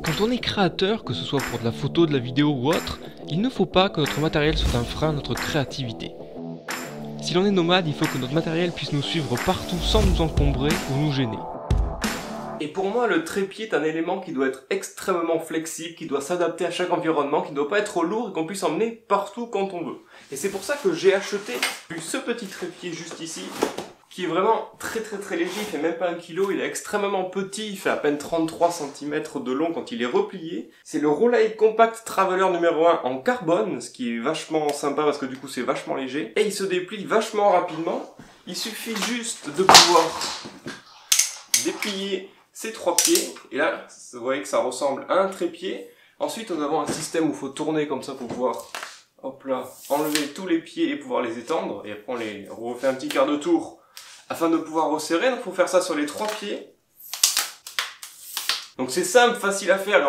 Quand on est créateur, que ce soit pour de la photo, de la vidéo ou autre, il ne faut pas que notre matériel soit un frein à notre créativité. Si l'on est nomade, il faut que notre matériel puisse nous suivre partout sans nous encombrer ou nous gêner. Et pour moi, le trépied est un élément qui doit être extrêmement flexible, qui doit s'adapter à chaque environnement, qui ne doit pas être trop lourd et qu'on puisse emmener partout quand on veut. Et c'est pour ça que j'ai acheté ce petit trépied juste ici, qui est vraiment très léger, il fait même pas 1 kg, il est extrêmement petit, il fait à peine 33 cm de long quand il est replié. C'est le Rolaid Compact Traveler numéro 1 en carbone, ce qui est vachement sympa parce que du coup c'est vachement léger. Et il se déplie vachement rapidement, il suffit juste de pouvoir déplier ces 3 pieds, et là, vous voyez que ça ressemble à un trépied. Ensuite, nous avons un système où il faut tourner comme ça pour pouvoir, hop là, enlever tous les pieds et pouvoir les étendre. Et après, on refait un petit quart de tour afin de pouvoir resserrer. Donc, il faut faire ça sur les 3 pieds. Donc, c'est simple, facile à faire,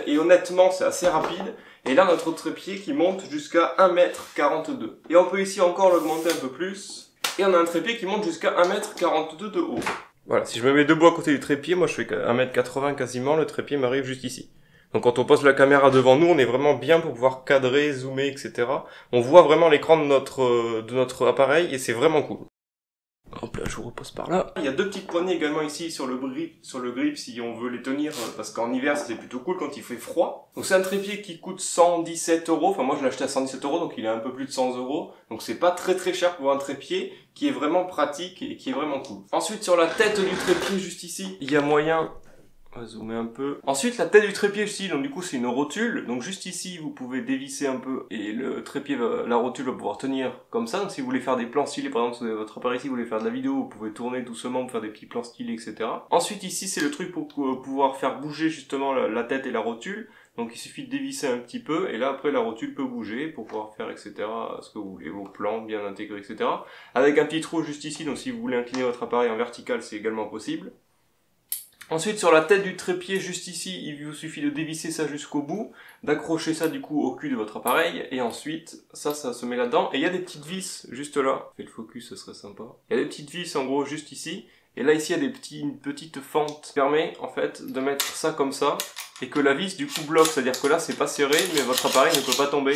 et honnêtement, c'est assez rapide. Et là, notre trépied qui monte jusqu'à 1,42 m. Et on peut ici encore l'augmenter un peu plus. Et on a un trépied qui monte jusqu'à 1,42 m de haut. Voilà, si je me mets debout à côté du trépied, moi je fais 1,80 m quasiment, le trépied m'arrive juste ici. Donc quand on pose la caméra devant nous, on est vraiment bien pour pouvoir cadrer, zoomer, etc. On voit vraiment l'écran de notre appareil et c'est vraiment cool. Hop là, je vous repose par là. Il y a 2 petites poignées également ici sur le grip si on veut les tenir, parce qu'en hiver c'est plutôt cool quand il fait froid. Donc c'est un trépied qui coûte 117 €, enfin moi je l'ai acheté à 117 €, donc il est un peu plus de 100 €. Donc c'est pas très cher pour un trépied qui est vraiment pratique et qui est vraiment cool. Ensuite sur la tête du trépied juste ici, il y a moyen... On va zoomer un peu. Ensuite, la tête du trépied ici, donc du coup c'est une rotule. Donc juste ici, vous pouvez dévisser un peu et le trépied, la rotule va pouvoir tenir comme ça. Donc si vous voulez faire des plans stylés, par exemple, sur votre appareil ici, vous voulez faire de la vidéo, vous pouvez tourner doucement pour faire des petits plans stylés, etc. Ensuite ici, c'est le truc pour pouvoir faire bouger justement la tête et la rotule. Donc il suffit de dévisser un petit peu et là après la rotule peut bouger pour pouvoir faire etc. ce que vous voulez, vos plans bien intégrés, etc. Avec un petit trou juste ici, donc si vous voulez incliner votre appareil en vertical, c'est également possible. Ensuite, sur la tête du trépied, juste ici, il vous suffit de dévisser ça jusqu'au bout, d'accrocher ça du coup au cul de votre appareil, et ensuite, ça se met là-dedans. Et il y a des petites vis juste là. Faites le focus, ce serait sympa. Il y a des petites vis en gros juste ici. Et là, ici, il y a une petite fente qui permet en fait de mettre ça comme ça, et que la vis du coup bloque. C'est-à-dire que là, c'est pas serré, mais votre appareil ne peut pas tomber.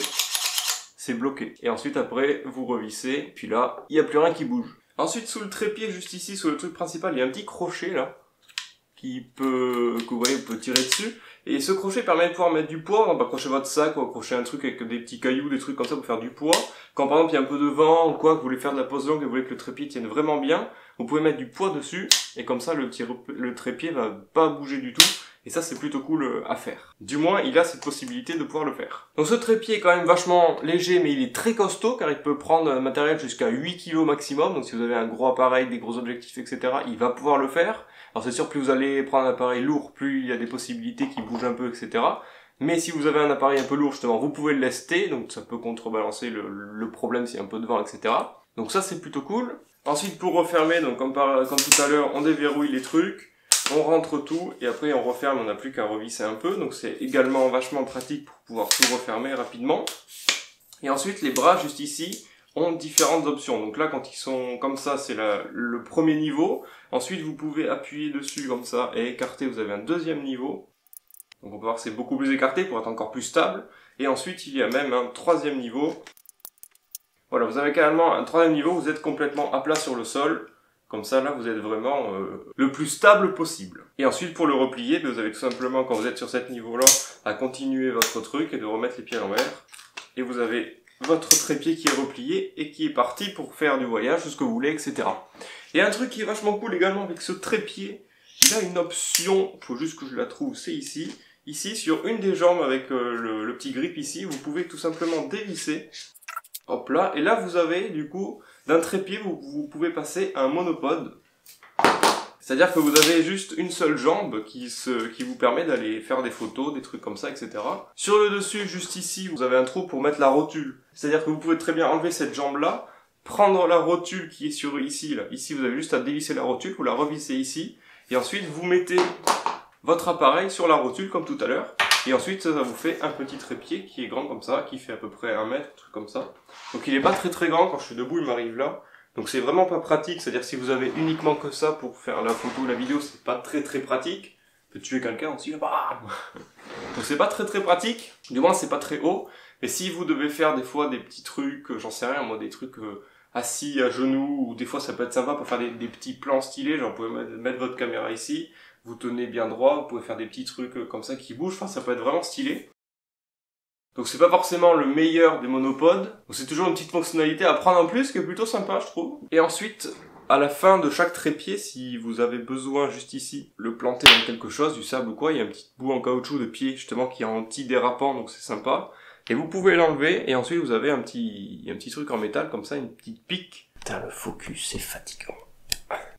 C'est bloqué. Et ensuite, après, vous revissez, puis là, il n'y a plus rien qui bouge. Ensuite, sous le trépied, juste ici, sous le truc principal, il y a un petit crochet là. Que vous voyez, vous pouvez tirer dessus. Et ce crochet permet de pouvoir mettre du poids, donc accrocher votre sac ou accrocher un truc avec des petits cailloux, des trucs comme ça pour faire du poids. Quand par exemple il y a un peu de vent ou quoi, que vous voulez faire de la pose longue et vous voulez que le trépied tienne vraiment bien, vous pouvez mettre du poids dessus et comme ça le trépied va pas bouger du tout. Et ça c'est plutôt cool à faire. Du moins il a cette possibilité de pouvoir le faire. Donc ce trépied est quand même vachement léger mais il est très costaud car il peut prendre un matériel jusqu'à 8 kg maximum. Donc si vous avez un gros appareil, des gros objectifs etc. il va pouvoir le faire. Alors c'est sûr plus vous allez prendre un appareil lourd, plus il y a des possibilités qui bougent un peu etc. Mais si vous avez un appareil un peu lourd justement vous pouvez le lester. Donc ça peut contrebalancer le problème s'il y a un peu de vent etc. Donc ça c'est plutôt cool. Ensuite pour refermer, donc comme tout à l'heure on déverrouille les trucs. On rentre tout et après on referme, on n'a plus qu'à revisser un peu. Donc c'est également vachement pratique pour pouvoir tout refermer rapidement. Et ensuite les bras juste ici ont différentes options. Donc là quand ils sont comme ça c'est le premier niveau. Ensuite vous pouvez appuyer dessus comme ça et écarter, vous avez un deuxième niveau. Donc on peut voir que c'est beaucoup plus écarté pour être encore plus stable. Et ensuite il y a même un troisième niveau. Voilà, vous avez carrément un troisième niveau, vous êtes complètement à plat sur le sol. Comme ça, là, vous êtes vraiment le plus stable possible. Et ensuite, pour le replier, vous avez tout simplement, quand vous êtes sur cet niveau-là, à continuer votre truc et de remettre les pieds à l'envers. Et vous avez votre trépied qui est replié et qui est parti pour faire du voyage, ce que vous voulez, etc. Et un truc qui est vachement cool également avec ce trépied, il a une option, il faut juste que je la trouve, c'est ici. Ici, sur une des jambes avec le petit grip ici, vous pouvez tout simplement dévisser. Hop là, et là vous avez du coup, d'un trépied, vous pouvez passer à un monopode. C'est-à-dire que vous avez juste une seule jambe qui vous permet d'aller faire des photos, des trucs comme ça, etc. Sur le dessus, juste ici, vous avez un trou pour mettre la rotule. C'est-à-dire que vous pouvez très bien enlever cette jambe-là, prendre la rotule qui est sur ici, là. Ici, vous avez juste à dévisser la rotule, vous la revissez ici, et ensuite vous mettez votre appareil sur la rotule comme tout à l'heure. Et ensuite, ça vous fait un petit trépied qui est grand comme ça, qui fait à peu près 1 mètre, un truc comme ça. Donc il est pas très grand, quand je suis debout, il m'arrive là. Donc c'est vraiment pas pratique, c'est-à-dire si vous avez uniquement que ça pour faire la photo ou la vidéo, c'est pas très pratique. peut tuer quelqu'un aussi, bam. Donc c'est pas très pratique, du moins c'est pas très haut, mais si vous devez faire des fois des petits trucs, j'en sais rien, moi des trucs assis à genoux, ou des fois ça peut être sympa pour faire des petits plans stylés, genre vous pouvez mettre votre caméra ici, vous tenez bien droit, vous pouvez faire des petits trucs comme ça qui bougent, enfin ça peut être vraiment stylé. Donc c'est pas forcément le meilleur des monopodes, donc c'est toujours une petite fonctionnalité à prendre en plus qui est plutôt sympa je trouve. Et ensuite, à la fin de chaque trépied, si vous avez besoin juste ici, le planter dans quelque chose, du sable ou quoi, il y a un petit bout en caoutchouc de pied justement qui est anti-dérapant, donc c'est sympa. Et vous pouvez l'enlever, et ensuite vous avez un petit truc en métal comme ça, une petite pique. Putain, le focus, c'est fatigant.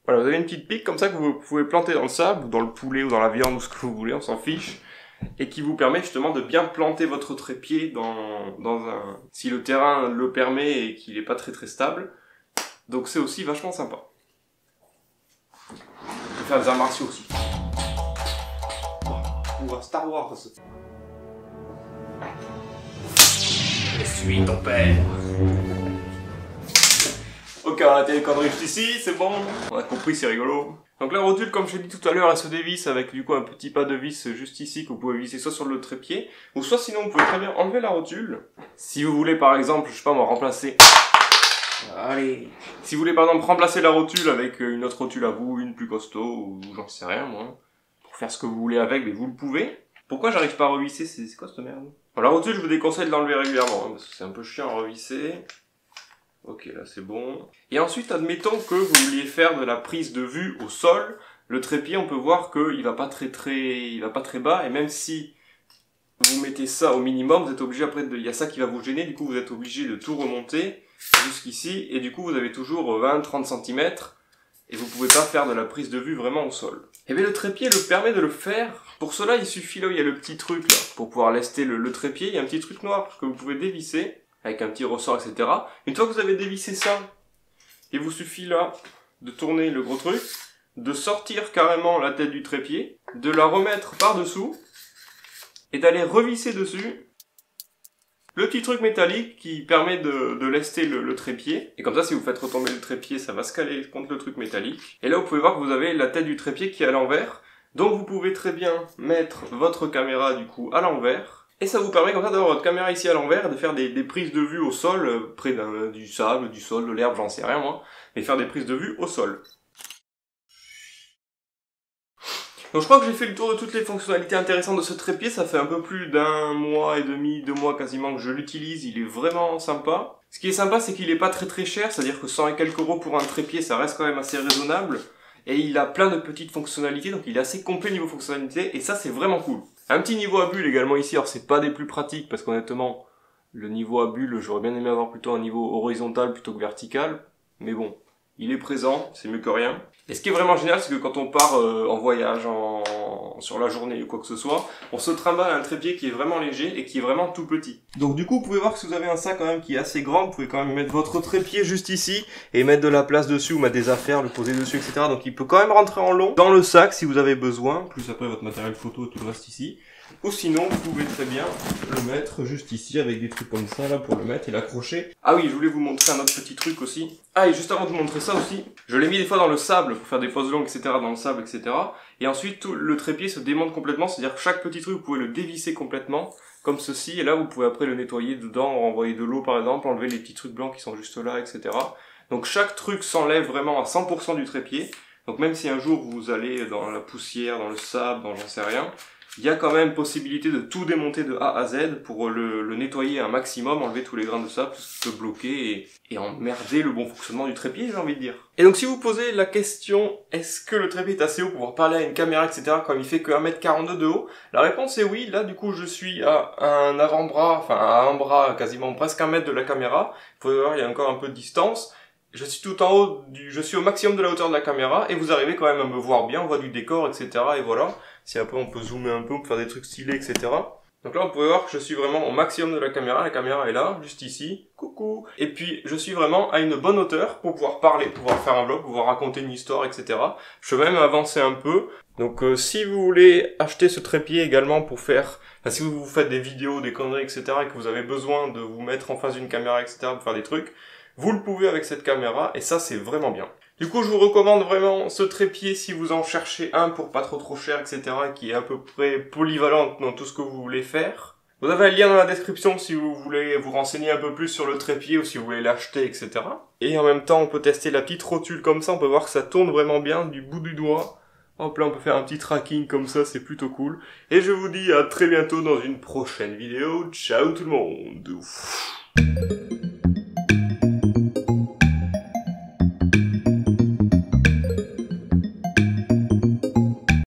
Voilà, vous avez une petite pique comme ça que vous pouvez planter dans le sable, ou dans le poulet, ou dans la viande, ou ce que vous voulez, on s'en fiche. Et qui vous permet justement de bien planter votre trépied dans un... si le terrain le permet et qu'il n'est pas très stable. Donc c'est aussi vachement sympa. On peut faire des arts martiaux aussi. Ou un Star Wars. Je suis ton père. Ok, on a arrêté les conneries juste ici, c'est bon. On a compris, c'est rigolo. Donc la rotule, comme je l'ai dit tout à l'heure, elle se dévisse avec du coup un petit pas de vis juste ici que vous pouvez visser soit sur le trépied, ou soit sinon vous pouvez très bien enlever la rotule. Si vous voulez par exemple, je sais pas moi, remplacer... Allez. Si vous voulez par exemple remplacer la rotule avec une autre rotule à vous, une plus costaud, ou j'en sais rien moi, pour faire ce que vous voulez avec, mais vous le pouvez. Pourquoi j'arrive pas à revisser? C'est quoi cette merde? Bon, la rotule, je vous déconseille de l'enlever régulièrement, hein, parce que c'est un peu chiant à revisser. Ok, là c'est bon. Et ensuite, admettons que vous vouliez faire de la prise de vue au sol. Le trépied, on peut voir qu'il va pas très bas, et même si vous mettez ça au minimum, vous êtes obligé après il y a ça qui va vous gêner, du coup vous êtes obligé de tout remonter jusqu'ici, et du coup vous avez toujours 20-30 cm, et vous pouvez pas faire de la prise de vue vraiment au sol. Et bien le trépied le permet de le faire. Pour cela, il suffit là où il y a le petit truc là, pour pouvoir lester le trépied, il y a un petit truc noir que vous pouvez dévisser, avec un petit ressort, etc. Une fois que vous avez dévissé ça, il vous suffit là de tourner le gros truc, de sortir carrément la tête du trépied, de la remettre par-dessous, et d'aller revisser dessus le petit truc métallique qui permet de lester le trépied. Et comme ça, si vous faites retomber le trépied, ça va se caler contre le truc métallique. Et là, vous pouvez voir que vous avez la tête du trépied qui est à l'envers. Donc vous pouvez très bien mettre votre caméra du coup à l'envers. Et ça vous permet comme ça d'avoir votre caméra ici à l'envers et de faire des prises de vue au sol, près du sable, du sol, de l'herbe, j'en sais rien moi. Mais faire des prises de vue au sol. Donc je crois que j'ai fait le tour de toutes les fonctionnalités intéressantes de ce trépied, ça fait un peu plus d'1 mois et demi, 2 mois quasiment que je l'utilise, il est vraiment sympa. Ce qui est sympa, c'est qu'il est pas très cher, c'est-à-dire que 100 et quelques euros pour un trépied, ça reste quand même assez raisonnable. Et il a plein de petites fonctionnalités, donc il est assez complet niveau fonctionnalité, et ça c'est vraiment cool. Un petit niveau à bulle également ici, alors c'est pas des plus pratiques, parce qu'honnêtement, le niveau à bulle, j'aurais bien aimé avoir plutôt un niveau horizontal plutôt que vertical, mais bon, il est présent, c'est mieux que rien. Et ce qui est vraiment génial, c'est que quand on part en voyage, sur la journée ou quoi que ce soit, on se trimballe un trépied qui est vraiment léger et qui est vraiment tout petit. Donc du coup, vous pouvez voir que si vous avez un sac quand même qui est assez grand, vous pouvez quand même mettre votre trépied juste ici et mettre de la place dessus ou mettre des affaires, le poser dessus, etc. Donc il peut quand même rentrer en long dans le sac si vous avez besoin, plus après votre matériel photo et tout le reste ici. Ou sinon, vous pouvez très bien le mettre juste ici avec des trucs comme ça là pour le mettre et l'accrocher. Ah oui, je voulais vous montrer un autre petit truc aussi. Ah, et juste avant de vous montrer ça aussi, je l'ai mis des fois dans le sable pour faire des poses longues, etc. dans le sable, etc. Et ensuite, tout le trépied se démonte complètement, c'est-à-dire que chaque petit truc, vous pouvez le dévisser complètement, comme ceci. Et là, vous pouvez après le nettoyer dedans, renvoyer de l'eau par exemple, enlever les petits trucs blancs qui sont juste là, etc. Donc chaque truc s'enlève vraiment à 100% du trépied. Donc même si un jour vous allez dans la poussière, dans le sable, dans j'en sais rien, il y a quand même possibilité de tout démonter de A à Z pour le nettoyer un maximum, enlever tous les grains de sable, tout ce qui peut bloquer et emmerder le bon fonctionnement du trépied, j'ai envie de dire. Et donc si vous posez la question, est-ce que le trépied est assez haut pour pouvoir parler à une caméra, etc., comme il fait que 1m42 de haut, la réponse est oui. Là du coup je suis à un avant-bras, enfin à un bras, quasiment presque 1 mètre de la caméra. Vous pouvez voir, il y a encore un peu de distance. Je suis tout en haut, je suis au maximum de la hauteur de la caméra, et vous arrivez quand même à me voir bien, on voit du décor, etc., et voilà. Si après on peut zoomer un peu, on peut faire des trucs stylés, etc. Donc là, vous pouvez voir que je suis vraiment au maximum de la caméra est là, juste ici, coucou. Et puis, je suis vraiment à une bonne hauteur pour pouvoir parler, pouvoir faire un vlog, pouvoir raconter une histoire, etc. Je peux même avancer un peu. Donc, si vous voulez acheter ce trépied également pour faire... Enfin, si vous faites des vidéos, des conneries, etc., et que vous avez besoin de vous mettre en face d'une caméra, etc., pour faire des trucs, vous le pouvez avec cette caméra, et ça, c'est vraiment bien. Du coup, je vous recommande vraiment ce trépied si vous en cherchez un pour pas trop cher, etc., qui est à peu près polyvalent dans tout ce que vous voulez faire. Vous avez un lien dans la description si vous voulez vous renseigner un peu plus sur le trépied ou si vous voulez l'acheter, etc. Et en même temps, on peut tester la petite rotule comme ça, on peut voir que ça tourne vraiment bien du bout du doigt. Hop là, on peut faire un petit tracking comme ça, c'est plutôt cool. Et je vous dis à très bientôt dans une prochaine vidéo. Ciao tout le monde!